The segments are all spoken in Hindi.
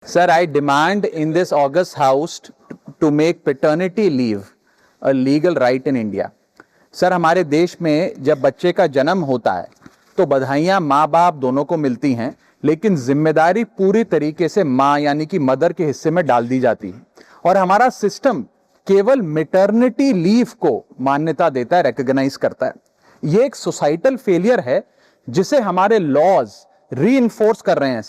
Sir, I demand in this August House to make paternity leave a legal right in India. Sir, हमारे देश में जब बच्चे का जन्म होता है तो बधाइयां माँ बाप दोनों को मिलती हैं, लेकिन जिम्मेदारी पूरी तरीके से माँ यानी कि मदर के हिस्से में डाल दी जाती है और हमारा सिस्टम केवल मैटरनिटी लीव को मान्यता देता है, रिकॉग्नाइज करता है। ये एक सोसाइटल फेलियर है जिसे हमारे लॉज रीइंफोर्स कर रहे हैं।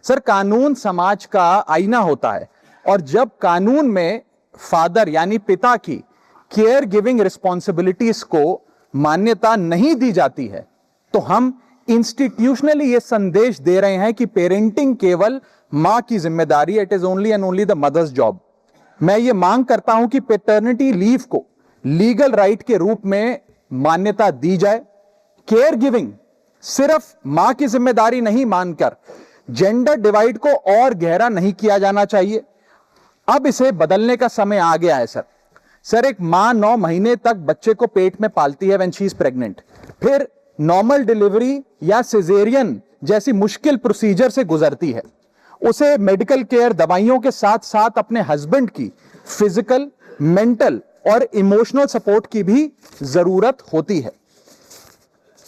सर, कानून समाज का आईना होता है और जब कानून में फादर यानी पिता की केयर गिविंग रिस्पॉन्सिबिलिटीज को मान्यता नहीं दी जाती है तो हम इंस्टीट्यूशनली ये संदेश दे रहे हैं कि पेरेंटिंग केवल मां की जिम्मेदारी, it is only and only the mother's job. मैं ये मांग करता हूं कि पैटर्निटी लीव को लीगल राइट के रूप में मान्यता दी जाए। केयर गिविंग सिर्फ मां की जिम्मेदारी नहीं मानकर जेंडर डिवाइड को और गहरा नहीं किया जाना चाहिए। अब इसे बदलने का समय आ गया है। सर, एक मां 9 महीने तक बच्चे को पेट में पालती है व्हेन शी इज प्रेग्नेंट, फिर नॉर्मल डिलीवरी या सिजेरियन जैसी मुश्किल प्रोसीजर से गुजरती है। उसे मेडिकल केयर, दवाइयों के साथ साथ अपने हस्बैंड की फिजिकल, मेंटल और इमोशनल सपोर्ट की भी जरूरत होती है।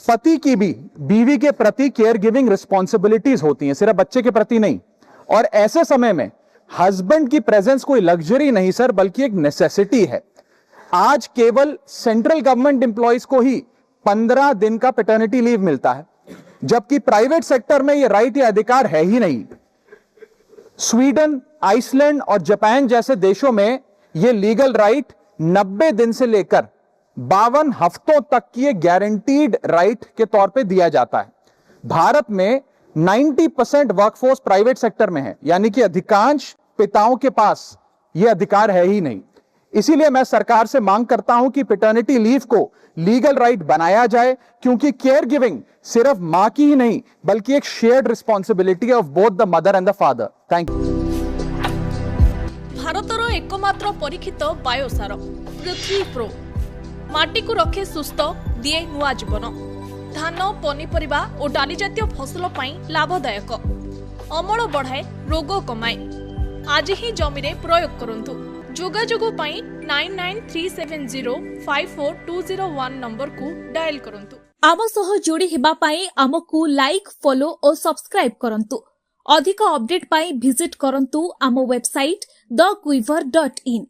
पति की भी बीवी के प्रति केयर गिविंग रिस्पॉन्सिबिलिटीज होती हैं, सिर्फ बच्चे के प्रति नहीं। और ऐसे समय में हस्बैंड की प्रेजेंस कोई लग्जरी नहीं सर, बल्कि एक नेसेसिटी है। आज केवल सेंट्रल गवर्नमेंट एम्प्लॉइज को ही 15 दिन का पैटर्निटी लीव मिलता है, जबकि प्राइवेट सेक्टर में यह राइट या अधिकार है ही नहीं। स्वीडन, आइसलैंड और जापान जैसे देशों में यह लीगल राइट 90 दिन से लेकर 52 हफ्तों तक की एक गारंटीड राइट के तौर पे दिया जाता है। भारत में 90% वर्कफोर्स प्राइवेट सेक्टर में है, यानी कि अधिकांश पिताओं के पास यह अधिकार है ही नहीं। इसीलिए मैं सरकार से मांग करता हूं कि पैटर्निटी लीव को लीगल राइट बनाया जाए, क्योंकि केयर गिविंग सिर्फ मां की ही नहीं बल्कि एक shared responsibility of both the mother and the father. Thank you. भारतर एकमात्र परीक्षित बायोसार पृथ्वी प्रो माटी को रखे सुस्थ, दिए नुआ जीवन। धान, पनीपरिबा और डाली जातीय फसल लाभदायक, अमल बढ़ाए, रोग कमाए। आज ही जमी रे प्रयोग करंतु। जोगाजोग 9937054201 नंबर को डायल करंतु। आम सह जोड़ी हेबा पाई आमको लाइक, फॉलो और सब्सक्राइब करंतु। अधिक अपडेट पाई विजिट करंतु आम वेबसाइट thequiver.in।